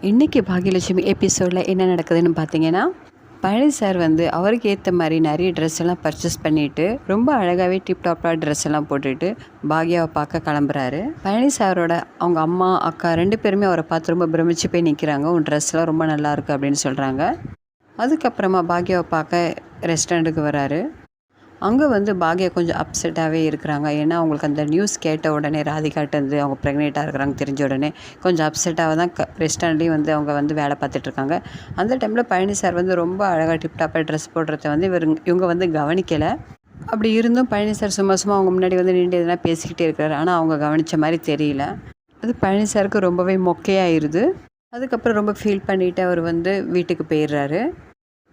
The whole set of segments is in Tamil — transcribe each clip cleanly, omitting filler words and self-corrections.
இன்றைக்கி பாகியலட்சுமி எபிசோடில் என்ன நடக்குதுன்னு பார்த்தீங்கன்னா, பழனி சார் வந்து அவருக்கு ஏற்ற மாதிரி நிறைய ட்ரெஸ் எல்லாம் பர்ச்சேஸ் பண்ணிவிட்டு ரொம்ப அழகாகவே டிப்டாப்பாக ட்ரெஸ் எல்லாம் போட்டுட்டு பாக்யாவை பார்க்க கிளம்புறாரு. பழனி சாரோட அவங்க அம்மா அக்கா 2 பேருமே அவரை பார்த்து ரொம்ப பிரமிச்சு போய் நிற்கிறாங்க. உன் ட்ரெஸ்லாம் ரொம்ப நல்லாயிருக்கு அப்படின்னு சொல்கிறாங்க. அதுக்கப்புறமா பாக்யாவை பார்க்க ரெஸ்டாரண்ட்டுக்கு வராரு. அங்கே வந்து பாக்யா கொஞ்சம் அப்செட்டாகவே இருக்கிறாங்க. ஏன்னா அவங்களுக்கு அந்த நியூஸ் கேட்ட உடனே ராதிகாட்டேருந்து அவங்க ப்ரெக்னெண்ட்டாக இருக்கிறாங்க தெரிஞ்ச உடனே கொஞ்சம் அப்செட்டாக தான் ரெஸ்டாரண்ட்லேயும் வந்து அவங்க வந்து வேலை பார்த்துட்ருக்காங்க. அந்த டைமில் பழனி சார் வந்து ரொம்ப அழகாக டிப்டாப்பாக ட்ரெஸ் போடுறத வந்து இவங்க வந்து கவனிக்கலை. அப்படி இருந்தும் பழனி சார் சும்மா சும்மா அவங்க முன்னாடி வந்து நின்று எதனா பேசிக்கிட்டே இருக்கிறாரு. ஆனால் அவங்க கவனித்த மாதிரி தெரியல. அது பழனி சாருக்கு ரொம்பவே மொக்கையாயிருது. அதுக்கப்புறம் ரொம்ப ஃபீல் பண்ணிவிட்டு அவர் வந்து வீட்டுக்கு போயிடுறாரு.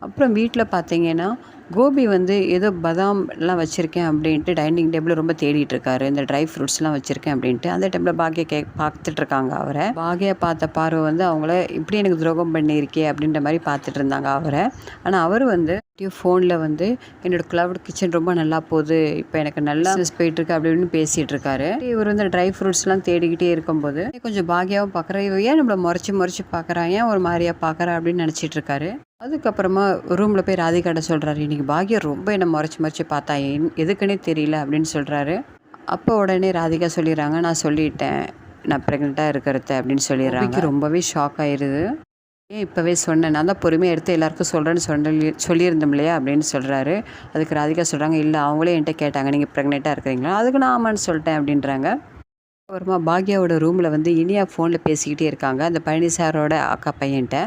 அப்புறம் வீட்டில் பார்த்தீங்கன்னா கோபி வந்து ஏதோ பதாம்லாம் வச்சுருக்கேன் அப்படின்ட்டு டைனிங் டேபிள் ரொம்ப தேடிட்டுருக்காரு. இந்த ட்ரை ஃப்ரூட்ஸ்லாம் வச்சுருக்கேன் அப்படின்ட்டு. அந்த டைமில் பாக்யா பார்த்துட்ருக்காங்க அவரை. பாக்யா பார்த்த பார்வை வந்து அவங்கள இப்படி எனக்கு துரோகம் பண்ணியிருக்கே அப்படின்ற மாதிரி பார்த்துட்டு இருந்தாங்க அவரை. ஆனால் அவர் வந்து ஃபோனில் வந்து என்னோடய க்ளவுட் கிச்சன் ரொம்ப நல்லா போகுது, இப்போ எனக்கு நல்லா போயிட்டுருக்கு அப்படின்னு பேசிகிட்டு இருக்காரு. இவர் வந்து ட்ரை ஃப்ரூட்ஸ்லாம் தேடிக்கிட்டே இருக்கும்போது கொஞ்சம் பாக்யாவும் பார்க்குறா. இவ ஏன் நம்மளை முறைச்சி பார்க்குறா, ஏன் ஒரு மாதிரியாக பார்க்குறா அப்படின்னு நினச்சிட்டு இருக்காரு. அதுக்கப்புறமா ரூமில் போய் ராதிகாட்ட சொல்கிறாரு, இன்றைக்கி பாக்யா ரொம்ப என்னை முறைச்சி பார்த்தா எதுக்குன்னே தெரியல அப்படின்னு சொல்கிறாரு. அப்போ உடனே ராதிகா சொல்லிடுறாங்க, நான் சொல்லிட்டேன் நான் ப்ரெக்னெண்ட்டாக இருக்கிறத அப்படின்னு சொல்லிடுறாங்க. ரொம்பவே ஷாக் ஆயிடுது. ஏன் இப்போவே சொன்னேன், நான் தான் பொறுமையாக எடுத்து எல்லாருக்கும் சொல்கிறேன்னு சொல்லியிருந்தோம் இல்லையா அப்படின்னு சொல்கிறாரு. அதுக்கு ராதிகா சொல்கிறாங்க, இல்லை அவங்களே என்கிட்ட கேட்டாங்க நீங்கள் ப்ரெக்னெண்ட்டாக இருக்கிறீங்களா, அதுக்கு நான் ஆமான்னு சொல்லிட்டேன் அப்படின்றாங்க. அப்புறமா பாக்யாவோட ரூமில் வந்து இனியா ஃபோனில் பேசிக்கிட்டே இருக்காங்க அந்த பழனி சாரோட அக்கா பையன்கிட்ட.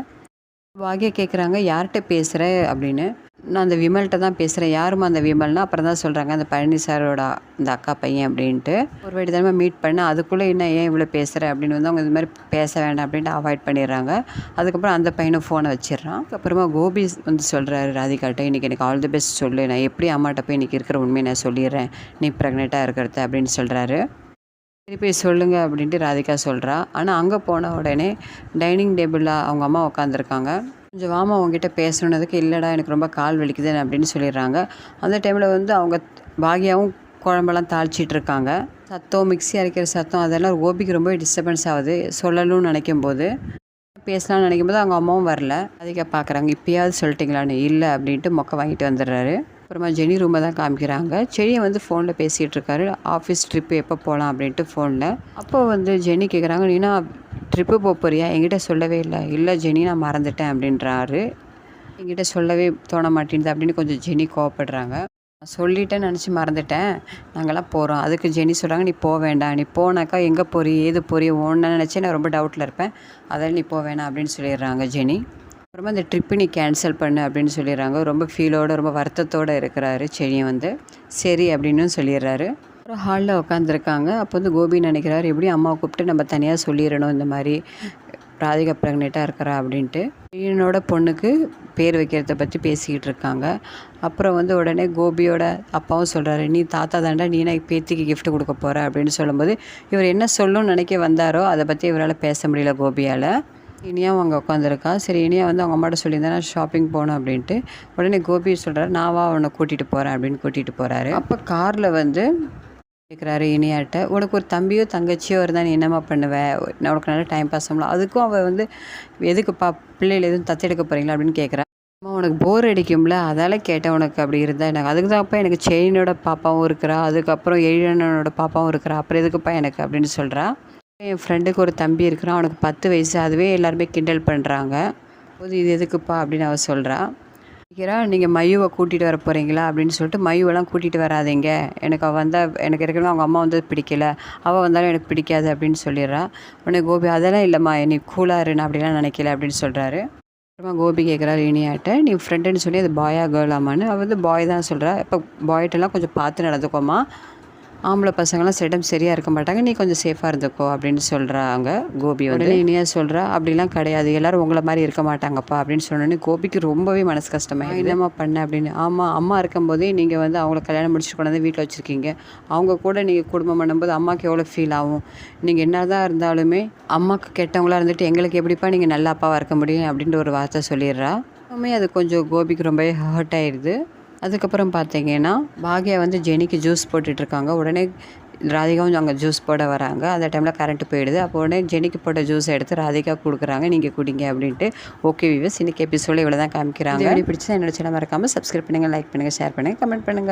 பாக்யா கேட்குறாங்க, யார்கிட்ட பேசுகிற அப்படின்னு. நான் அந்த விமல்கிட்ட தான் பேசுகிறேன். யாருமா அந்த விமல்னா? அப்புறம் தான் சொல்கிறாங்க அந்த பழனி சாரோட அந்த அக்கா பையன் அப்படின்ட்டு. ஒரு வாட்டி தானே மீட் பண்ண, அதுக்குள்ளே இன்னும் ஏன் இவ்வளோ பேசுகிற அப்படின்னு வந்து அவங்க இது மாதிரி பேச வேண்டாம் அப்படின்ட்டு அவாய்ட் பண்ணிடுறாங்க. அதுக்கப்புறம் அந்த பையனை ஃபோனை வச்சிடறான். அதுக்கப்புறமா கோபி வந்து சொல்கிறாரு ராதிகாட்ட, இன்றைக்கி எனக்கு ஆல் தி பெஸ்ட் சொல்லு, நான் எப்படி அம்மாட்ட போய் இன்றைக்கி இருக்கிற உண்மையை நான் சொல்லிடுறேன் நீ ப்ரெக்னெண்ட்டாக இருக்கிறத அப்படின்னு சொல்கிறாரு. சரி போய் சொல்லுங்கள் அப்படின்ட்டு ராதிகா சொல்கிறா. ஆனால் அங்கே போன உடனே டைனிங் டேபிளில் அவங்க அம்மா உட்காந்துருக்காங்க. கொஞ்சம் வாமா அவங்ககிட்ட பேசணுன்னதுக்கு, இல்லைடா எனக்கு ரொம்ப கால் வலிக்குது அப்படின்னு சொல்லிடுறாங்க. அந்த டைமில் வந்து அவங்க பாக்யாவும் குழம்பெல்லாம் தாளிச்சிட்ருக்காங்க. சத்தம், மிக்ஸி அரைக்கிற சத்தம், அதெல்லாம் கோபிக்கு ரொம்ப டிஸ்டர்பன்ஸ் ஆகுது. சொல்லணும்னு நினைக்கும்போது, பேசலாம்னு நினைக்கும்போது அவங்க அம்மாவும் வரல. ராதிகா பார்க்குறாங்க, இப்போயாவது சொல்லிட்டீங்களான்னு. இல்லை அப்படின்ட்டு மொக்கை வாங்கிட்டு வந்துடுறாரு. அப்புறமா ஜெனி ரூமை தான் காமிக்கிறாங்க. செடியை வந்து ஃபோனில் பேசிகிட்டு இருக்காரு. ஆஃபீஸ் ட்ரிப்பு எப்போ போகலாம் அப்படின்ட்டு ஃபோனில். அப்போ வந்து ஜெனி கேட்குறாங்க, நீனா ட்ரிப்பு போறியா, என்கிட்ட சொல்லவே இல்லை. இல்லை ஜெனி நான் மறந்துட்டேன் அப்படின்றாரு. என்கிட்ட சொல்லவே தோண மாட்டேங்குது அப்படின்னு கொஞ்சம் ஜெனி கோவப்படுறாங்க. நான் சொல்லிட்டேன்னு நினச்சி மறந்துட்டேன், நாங்கள்லாம் போகிறோம். அதுக்கு ஜெனி சொல்கிறாங்க, நீ போக வேண்டாம், நீ போனாக்கா எங்கே போறிய ஏது போறிய ஒன்று நினச்சி நான் ரொம்ப டவுட்டில் இருப்பேன், அதெல்லாம் நீ போக வேணாம் அப்படின்னு சொல்லிடுறாங்க ஜெனி. அப்புறமா இந்த ட்ரிப்பு நீ கேன்சல் பண்ணு அப்படின்னு சொல்லிடுறாங்க. ரொம்ப ஃபீலோடு ரொம்ப வருத்தத்தோடு இருக்கிறாரு செடியை வந்து. சரி அப்படின்னு சொல்லிடுறாரு. அப்புறம் ஹாலில் உட்காந்துருக்காங்க. அப்போ வந்து கோபி நினைக்கிறாரு, எப்படியும் அம்மாவை கூப்பிட்டு நம்ம தனியாக சொல்லிடணும் இந்த மாதிரி ராதிகா ப்ரெக்னெண்ட்டாக இருக்கிறா அப்படின்ட்டு. என்னோட பொண்ணுக்கு பேர் வைக்கிறத பற்றி பேசிக்கிட்டு இருக்காங்க. அப்புறம் வந்து உடனே கோபியோட அப்பாவும் சொல்கிறாரு, நீ தாத்தா தாண்டா, நீ நான் பேத்திக்கு கிஃப்ட் கொடுக்க போகிற அப்படின்னு சொல்லும்போது, இவர் என்ன சொல்லணும்னு நினைக்க வந்தாரோ அதை பற்றி இவரால் பேச முடியல கோபியால். இனியாவும் அங்கே உட்காந்துருக்கா. சரி இனியா வந்து அவங்க அம்மாட்ட சொல்லியிருந்தேன் நான் ஷாப்பிங் போகணும் அப்படின்ட்டு. உடனே கோபி சொல்கிறார், நான் வா உன்னை கூட்டிகிட்டு போகிறேன் அப்படின்னு கூட்டிகிட்டு போகிறாரு. அப்போ காரில் வந்து கேட்குறாரு இனியாட்ட, உனக்கு ஒரு தம்பியோ தங்கச்சியோ இருந்தால் நீ என்னம்மா பண்ணுவேன், நான் உனக்கு நல்லா டைம் பாஸ் பண்ணலாம். அதுக்கும் அவள் வந்து எதுக்குப்பா பிள்ளைகள் எதுவும் தத்தெடுக்க போகிறீங்களா அப்படின்னு கேட்குறா. அம்மா உனக்கு போர் அடிக்கும்ல அதால் கேட்டேன், உனக்கு அப்படி இருந்தால் எனக்கு. அதுக்கு தான்ப்பா எனக்கு செயினோட பாப்பாவும் இருக்கிறா, அதுக்கப்புறம் எழிலனோட பாப்பாவும் இருக்கிறா, அப்புறம் எதுக்குப்பா எனக்கு அப்படின்னு சொல்கிறா. என் ஃப்ரெண்டுக்கு ஒரு தம்பி இருக்கிறான், அவனுக்கு 10 வயசு, அதுவே எல்லாருமே கிண்டல் பண்ணுறாங்க. போது இது எதுக்குப்பா அப்படின்னு அவள் சொல்கிறா. நீங்கள் மயுவை கூட்டிகிட்டு வர போகிறீங்களா அப்படின்னு சொல்லிட்டு, மயுவெல்லாம் கூட்டிகிட்டு வராதிங்க, எனக்கு அவள் வந்தால் எனக்கு ஏற்கனவே அவங்க அம்மா வந்து பிடிக்கல, அவள் வந்தாலும் எனக்கு பிடிக்காது அப்படின்னு சொல்லிடுறா. உடனே கோபி, அதெல்லாம் இல்லைம்மா நீ கூலாக இரு, நான் அப்படிலாம் நினைக்கல அப்படின்னு சொல்கிறாரு. அப்புறமா கோபி கேட்குறாரு இனியாட்ட, நீ ஃப்ரெண்டுன்னு சொல்லி அது பாயா கேர்ளாமான்னு. அவள் வந்து பாய் தான் சொல்கிறா. இப்போ பாய்ட்டெல்லாம் கொஞ்சம் பார்த்து நடந்துக்கோமா, ஆம்பளை பசங்களாம் சில சரியாக இருக்க மாட்டாங்க, நீ கொஞ்சம் சேஃபாக இருந்துக்கோ அப்படின்னு சொல்கிறாங்க கோபி வந்து. இனியா சொல்கிறா, அப்படிலாம் கிடையாது, எல்லோரும் உங்களை மாதிரி இருக்க மாட்டாங்கப்பா அப்படின்னு சொன்னோன்னே கோபிக்கு ரொம்பவே மனசு கஷ்டமாக, என்னம்மா பண்ண அப்படின்னு. ஆமாம், அம்மா இருக்கும்போதே நீங்கள் வந்து அவங்கள கல்யாணம் முடிச்சுட்டு கொண்டு வந்து வீட்டில் வச்சுருக்கீங்க, அவங்க கூட நீங்கள் குடும்பம் பண்ணும்போது அம்மாவுக்கு எவ்வளோ ஃபீல் ஆகும். நீங்கள் என்ன தான் இருந்தாலுமே அம்மாவுக்கு கெட்டவங்களாக இருந்துட்டு எங்களுக்கு எப்படிப்பா நீங்கள் நல்ல அப்பாவாக இருக்க முடியும் அப்படின்ற ஒரு வார்த்தை சொல்லிடுறா. அது கொஞ்சம் கோபிக்கு ரொம்பவே ஹர்ட் ஆயிடுது. அதுக்கப்புறம் பார்த்தீங்கன்னா பாக்யா வந்து ஜெனிக்கு ஜூஸ் போட்டுட்ருக்காங்க. உடனே ராதிகாவும் அங்கே ஜூஸ் போட வராங்க. அந்த டைமில் கரண்ட்டு போயிடுது. அப்போ உடனே ஜெனிக்கு போட்ட ஜூஸை எடுத்து ராதிகா கொடுக்குறாங்க, நீங்கள் குடிங்க அப்படின்ட்டு. ஓகே வியூவர்ஸ், இன்றைக்கி எபிசோடில் இவ்வளோ தான் காமிக்கிறாங்க. வீடியோ பிடிச்சா என்னோட சேனல் மறக்காமல் சப்ஸ்கிரைப் பண்ணுங்கள், லைக் பண்ணுங்கள், ஷேர் பண்ணுங்கள், கமெண்ட் பண்ணுங்கள்.